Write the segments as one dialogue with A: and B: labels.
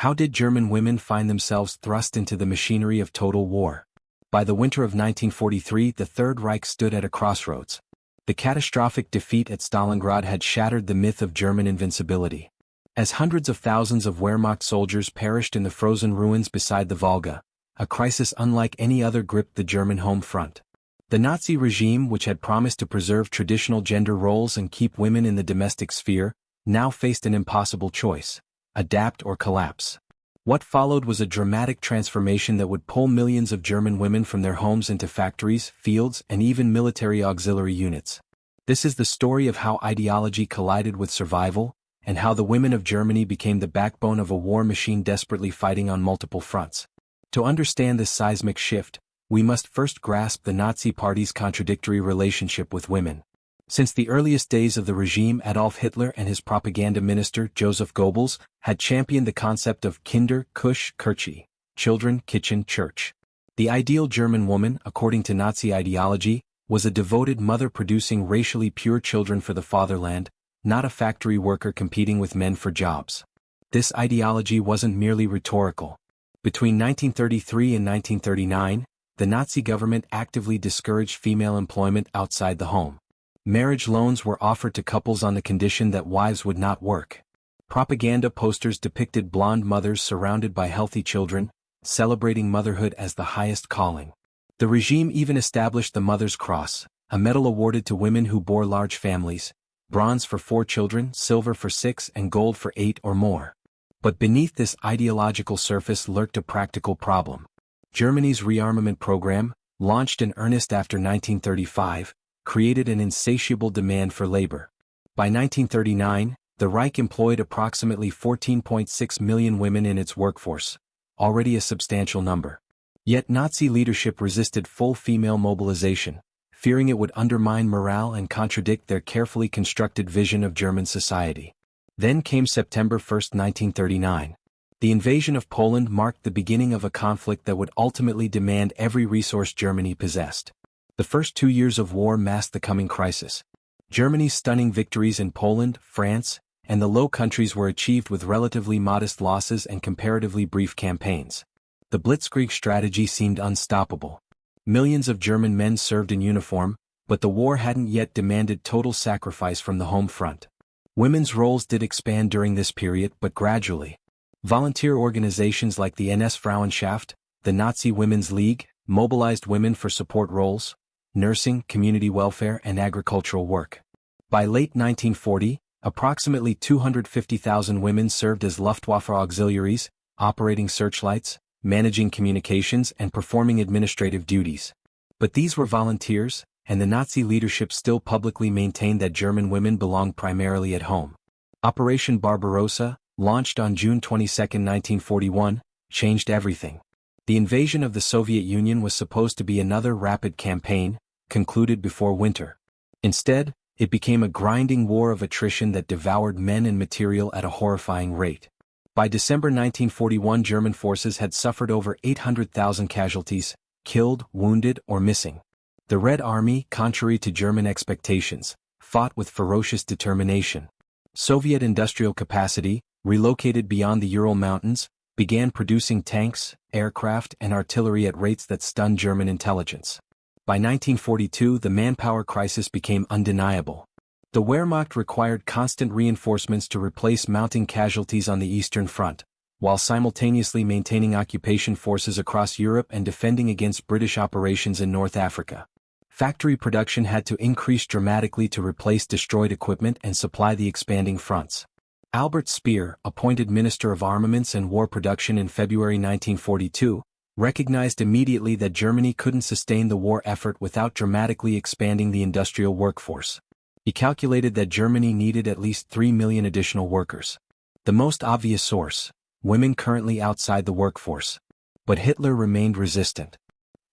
A: How did German women find themselves thrust into the machinery of total war? By the winter of 1943, the Third Reich stood at a crossroads. The catastrophic defeat at Stalingrad had shattered the myth of German invincibility. As hundreds of thousands of Wehrmacht soldiers perished in the frozen ruins beside the Volga, a crisis unlike any other gripped the German home front. The Nazi regime, which had promised to preserve traditional gender roles and keep women in the domestic sphere, now faced an impossible choice: adapt or collapse. What followed was a dramatic transformation that would pull millions of German women from their homes into factories, fields, and even military auxiliary units. This is the story of how ideology collided with survival, and how the women of Germany became the backbone of a war machine desperately fighting on multiple fronts. To understand this seismic shift, we must first grasp the Nazi Party's contradictory relationship with women. Since the earliest days of the regime, Adolf Hitler and his propaganda minister Joseph Goebbels had championed the concept of Kinder, Küche, Kirche, children, kitchen, church. The ideal German woman, according to Nazi ideology, was a devoted mother producing racially pure children for the fatherland, not a factory worker competing with men for jobs. This ideology wasn't merely rhetorical. Between 1933 and 1939, the Nazi government actively discouraged female employment outside the home. Marriage loans were offered to couples on the condition that wives would not work. Propaganda posters depicted blonde mothers surrounded by healthy children, celebrating motherhood as the highest calling. The regime even established the Mother's Cross, a medal awarded to women who bore large families: bronze for 4 children, silver for 6, and gold for 8 or more. But beneath this ideological surface lurked a practical problem. Germany's rearmament program, launched in earnest after 1935, created an insatiable demand for labor. By 1939, the Reich employed approximately 14.6 million women in its workforce, already a substantial number. Yet Nazi leadership resisted full female mobilization, fearing it would undermine morale and contradict their carefully constructed vision of German society. Then came September 1, 1939. The invasion of Poland marked the beginning of a conflict that would ultimately demand every resource Germany possessed. The first 2 years of war masked the coming crisis. Germany's stunning victories in Poland, France, and the Low Countries were achieved with relatively modest losses and comparatively brief campaigns. The Blitzkrieg strategy seemed unstoppable. Millions of German men served in uniform, but the war hadn't yet demanded total sacrifice from the home front. Women's roles did expand during this period, but gradually. Volunteer organizations like the NS Frauenschaft, the Nazi Women's League, mobilized women for support roles: nursing, community welfare, and agricultural work. By late 1940, approximately 250,000 women served as Luftwaffe auxiliaries, operating searchlights, managing communications, and performing administrative duties. But these were volunteers, and the Nazi leadership still publicly maintained that German women belonged primarily at home. Operation Barbarossa, launched on June 22, 1941, changed everything. The invasion of the Soviet Union was supposed to be another rapid campaign, concluded before winter. Instead, it became a grinding war of attrition that devoured men and material at a horrifying rate. By December 1941, German forces had suffered over 800,000 casualties, killed, wounded, or missing. The Red Army, contrary to German expectations, fought with ferocious determination. Soviet industrial capacity, relocated beyond the Ural Mountains, began producing tanks, aircraft, and artillery at rates that stunned German intelligence. By 1942, the manpower crisis became undeniable. The Wehrmacht required constant reinforcements to replace mounting casualties on the Eastern Front, while simultaneously maintaining occupation forces across Europe and defending against British operations in North Africa. Factory production had to increase dramatically to replace destroyed equipment and supply the expanding fronts. Albert Speer, appointed Minister of Armaments and War Production in February 1942, recognized immediately that Germany couldn't sustain the war effort without dramatically expanding the industrial workforce. He calculated that Germany needed at least 3 million additional workers. The most obvious source: women currently outside the workforce. But Hitler remained resistant.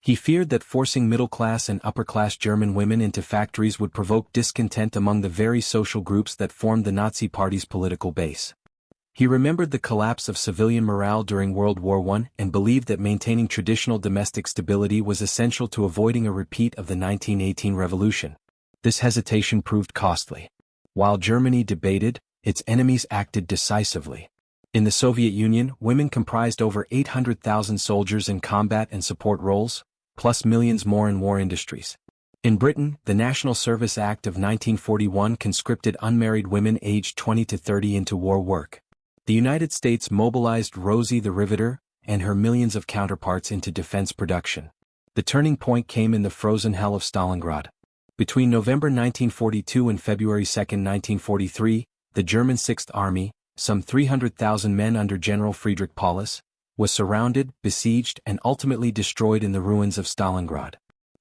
A: He feared that forcing middle-class and upper-class German women into factories would provoke discontent among the very social groups that formed the Nazi Party's political base. He remembered the collapse of civilian morale during World War I and believed that maintaining traditional domestic stability was essential to avoiding a repeat of the 1918 revolution. This hesitation proved costly. While Germany debated, its enemies acted decisively. In the Soviet Union, women comprised over 800,000 soldiers in combat and support roles, plus millions more in war industries. In Britain, the National Service Act of 1941 conscripted unmarried women aged 20 to 30 into war work. The United States mobilized Rosie the Riveter and her millions of counterparts into defense production. The turning point came in the frozen hell of Stalingrad. Between November 1942 and February 2, 1943, the German Sixth Army, some 300,000 men under General Friedrich Paulus, was surrounded, besieged, and ultimately destroyed in the ruins of Stalingrad.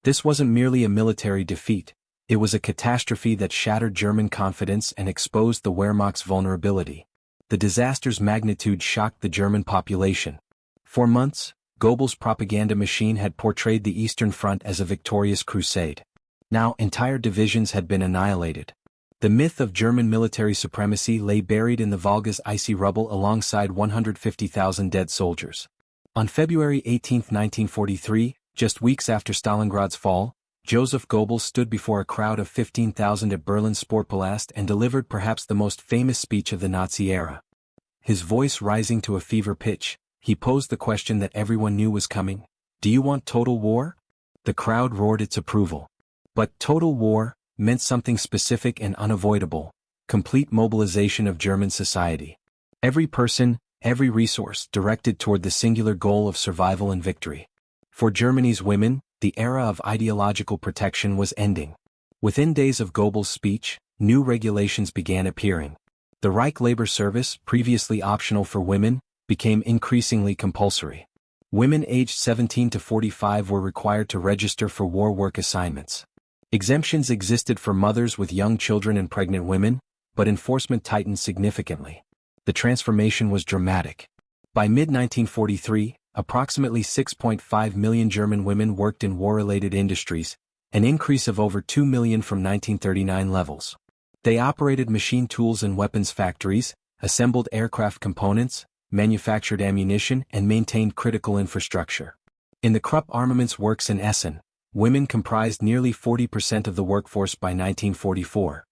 A: This wasn't merely a military defeat, it was a catastrophe that shattered German confidence and exposed the Wehrmacht's vulnerability. The disaster's magnitude shocked the German population. For months, Goebbels' propaganda machine had portrayed the Eastern Front as a victorious crusade. Now entire divisions had been annihilated. The myth of German military supremacy lay buried in the Volga's icy rubble alongside 150,000 dead soldiers. On February 18, 1943, just weeks after Stalingrad's fall, Joseph Goebbels stood before a crowd of 15,000 at Berlin's Sportpalast and delivered perhaps the most famous speech of the Nazi era. His voice rising to a fever pitch, he posed the question that everyone knew was coming: do you want total war? The crowd roared its approval. But total war meant something specific and unavoidable: complete mobilization of German society. Every person, every resource directed toward the singular goal of survival and victory. For Germany's women, the era of ideological protection was ending. Within days of Goebbels' speech, new regulations began appearing. The Reich Labor Service, previously optional for women, became increasingly compulsory. Women aged 17 to 45 were required to register for war work assignments. Exemptions existed for mothers with young children and pregnant women, but enforcement tightened significantly. The transformation was dramatic. By mid-1943, approximately 6.5 million German women worked in war-related industries, an increase of over 2 million from 1939 levels. They operated machine tools and weapons factories, assembled aircraft components, manufactured ammunition, and maintained critical infrastructure. In the Krupp Armaments Works in Essen, women comprised nearly 40% of the workforce by 1944.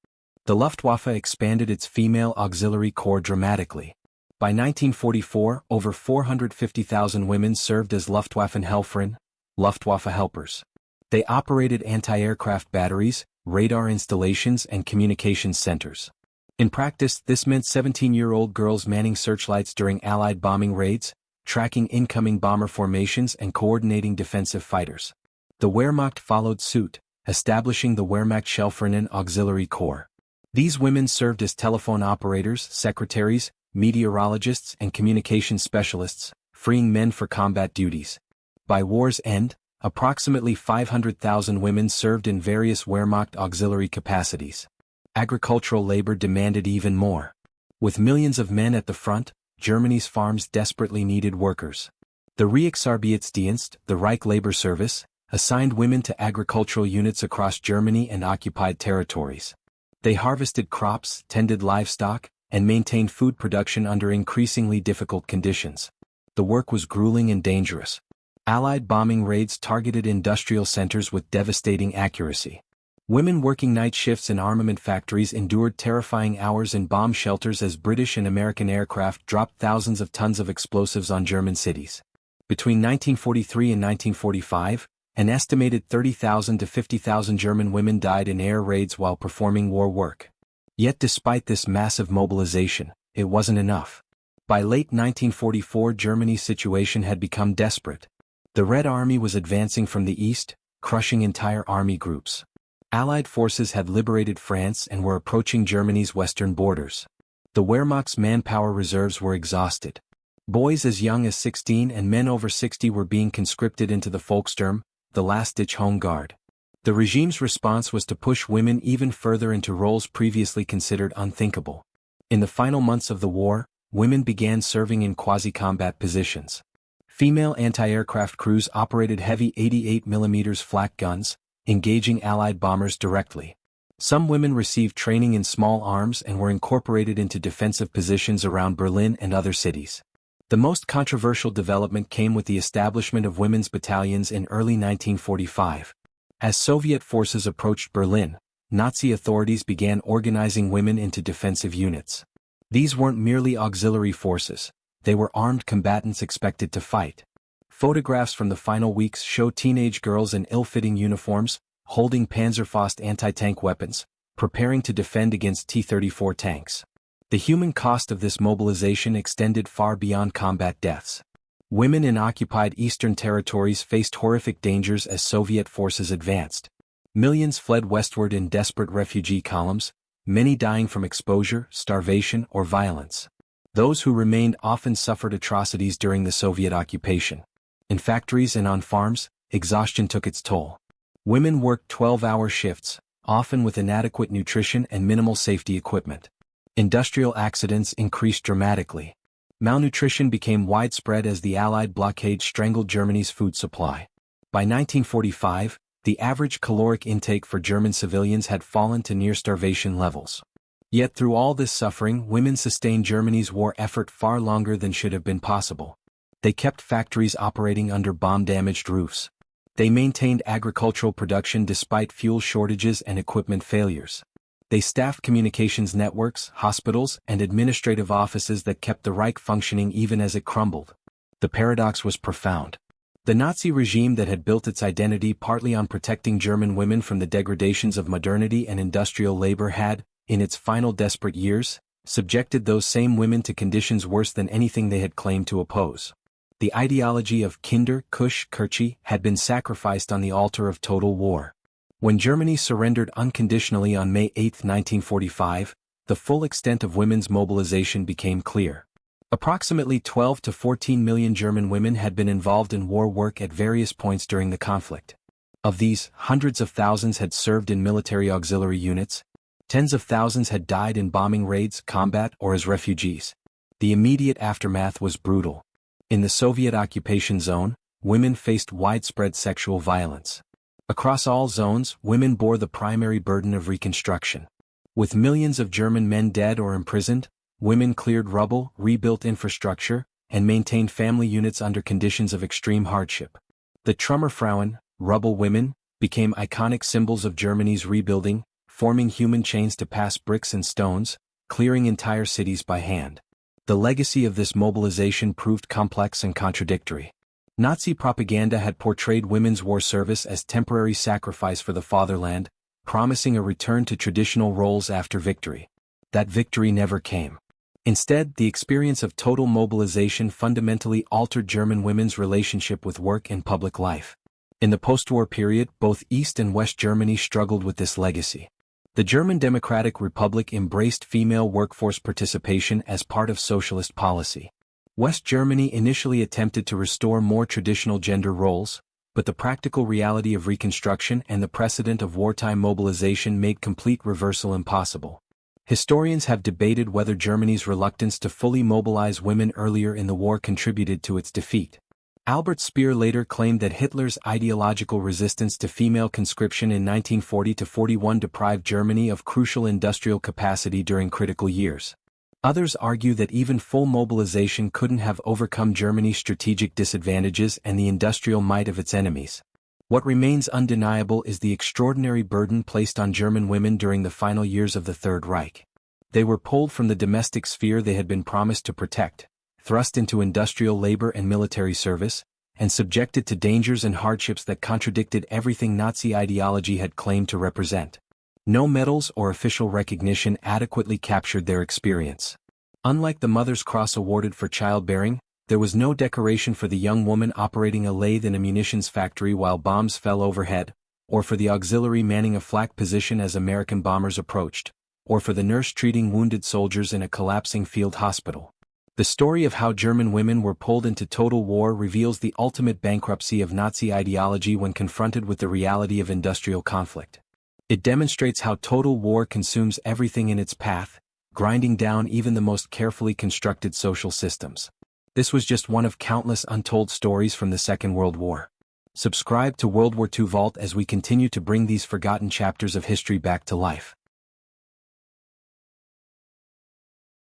A: The Luftwaffe expanded its female auxiliary corps dramatically. By 1944, over 450,000 women served as Luftwaffenhelferinnen, Luftwaffe helpers. They operated anti-aircraft batteries, radar installations, and communications centers. In practice, this meant 17-year-old girls manning searchlights during Allied bombing raids, tracking incoming bomber formations, and coordinating defensive fighters. The Wehrmacht followed suit, establishing the Wehrmachtshelferinnen Auxiliary Corps. These women served as telephone operators, secretaries, meteorologists, and communications specialists, freeing men for combat duties. By war's end, approximately 500,000 women served in various Wehrmacht auxiliary capacities. Agricultural labor demanded even more. With millions of men at the front, Germany's farms desperately needed workers. The Reichsarbeitsdienst, the Reich Labor Service, assigned women to agricultural units across Germany and occupied territories. They harvested crops, tended livestock, and maintained food production under increasingly difficult conditions. The work was grueling and dangerous. Allied bombing raids targeted industrial centers with devastating accuracy. Women working night shifts in armament factories endured terrifying hours in bomb shelters as British and American aircraft dropped thousands of tons of explosives on German cities. Between 1943 and 1945, an estimated 30,000 to 50,000 German women died in air raids while performing war work. Yet despite this massive mobilization, it wasn't enough. By late 1944, Germany's situation had become desperate. The Red Army was advancing from the east, crushing entire army groups. Allied forces had liberated France and were approaching Germany's western borders. The Wehrmacht's manpower reserves were exhausted. Boys as young as 16 and men over 60 were being conscripted into the Volkssturm, the last-ditch home guard. The regime's response was to push women even further into roles previously considered unthinkable. In the final months of the war, women began serving in quasi-combat positions. Female anti-aircraft crews operated heavy 88mm flak guns, engaging Allied bombers directly. Some women received training in small arms and were incorporated into defensive positions around Berlin and other cities. The most controversial development came with the establishment of women's battalions in early 1945. As Soviet forces approached Berlin, Nazi authorities began organizing women into defensive units. These weren't merely auxiliary forces, They were armed combatants expected to fight. Photographs from the final weeks show teenage girls in ill-fitting uniforms, holding Panzerfaust anti-tank weapons, preparing to defend against T-34 tanks. The human cost of this mobilization extended far beyond combat deaths. Women in occupied eastern territories faced horrific dangers as Soviet forces advanced. Millions fled westward in desperate refugee columns, many dying from exposure, starvation, or violence. Those who remained often suffered atrocities during the Soviet occupation. In factories and on farms, exhaustion took its toll. Women worked 12-hour shifts, often with inadequate nutrition and minimal safety equipment. Industrial accidents increased dramatically. Malnutrition became widespread as the Allied blockade strangled Germany's food supply. By 1945, the average caloric intake for German civilians had fallen to near starvation levels. Yet through all this suffering, women sustained Germany's war effort far longer than should have been possible. They kept factories operating under bomb-damaged roofs. They maintained agricultural production despite fuel shortages and equipment failures. They staffed communications networks, hospitals, and administrative offices that kept the Reich functioning even as it crumbled. The paradox was profound. The Nazi regime that had built its identity partly on protecting German women from the degradations of modernity and industrial labor had, in its final desperate years, subjected those same women to conditions worse than anything they had claimed to oppose. The ideology of Kinder, Kusch, Kirche had been sacrificed on the altar of total war. When Germany surrendered unconditionally on May 8, 1945, the full extent of women's mobilization became clear. Approximately 12 to 14 million German women had been involved in war work at various points during the conflict. Of these, hundreds of thousands had served in military auxiliary units. Tens of thousands had died in bombing raids, combat, or as refugees. The immediate aftermath was brutal. In the Soviet occupation zone, women faced widespread sexual violence. Across all zones, women bore the primary burden of reconstruction. With millions of German men dead or imprisoned, women cleared rubble, rebuilt infrastructure, and maintained family units under conditions of extreme hardship. The Trümmerfrauen, rubble women, became iconic symbols of Germany's rebuilding, forming human chains to pass bricks and stones, clearing entire cities by hand. The legacy of this mobilization proved complex and contradictory. Nazi propaganda had portrayed women's war service as temporary sacrifice for the fatherland, promising a return to traditional roles after victory. That victory never came. Instead, the experience of total mobilization fundamentally altered German women's relationship with work and public life. In the post-war period, both East and West Germany struggled with this legacy. The German Democratic Republic embraced female workforce participation as part of socialist policy. West Germany initially attempted to restore more traditional gender roles, but the practical reality of Reconstruction and the precedent of wartime mobilization made complete reversal impossible. Historians have debated whether Germany's reluctance to fully mobilize women earlier in the war contributed to its defeat. Albert Speer later claimed that Hitler's ideological resistance to female conscription in 1940–41 deprived Germany of crucial industrial capacity during critical years. Others argue that even full mobilization couldn't have overcome Germany's strategic disadvantages and the industrial might of its enemies. What remains undeniable is the extraordinary burden placed on German women during the final years of the Third Reich. They were pulled from the domestic sphere they had been promised to protect, thrust into industrial labor and military service, and subjected to dangers and hardships that contradicted everything Nazi ideology had claimed to represent. No medals or official recognition adequately captured their experience. Unlike the Mother's Cross awarded for childbearing, there was no decoration for the young woman operating a lathe in a munitions factory while bombs fell overhead, or for the auxiliary manning a flak position as American bombers approached, or for the nurse treating wounded soldiers in a collapsing field hospital. The story of how German women were pulled into total war reveals the ultimate bankruptcy of Nazi ideology when confronted with the reality of industrial conflict. It demonstrates how total war consumes everything in its path, grinding down even the most carefully constructed social systems. This was just one of countless untold stories from the Second World War. Subscribe to World War II Vault as we continue to bring these forgotten chapters of history back to life.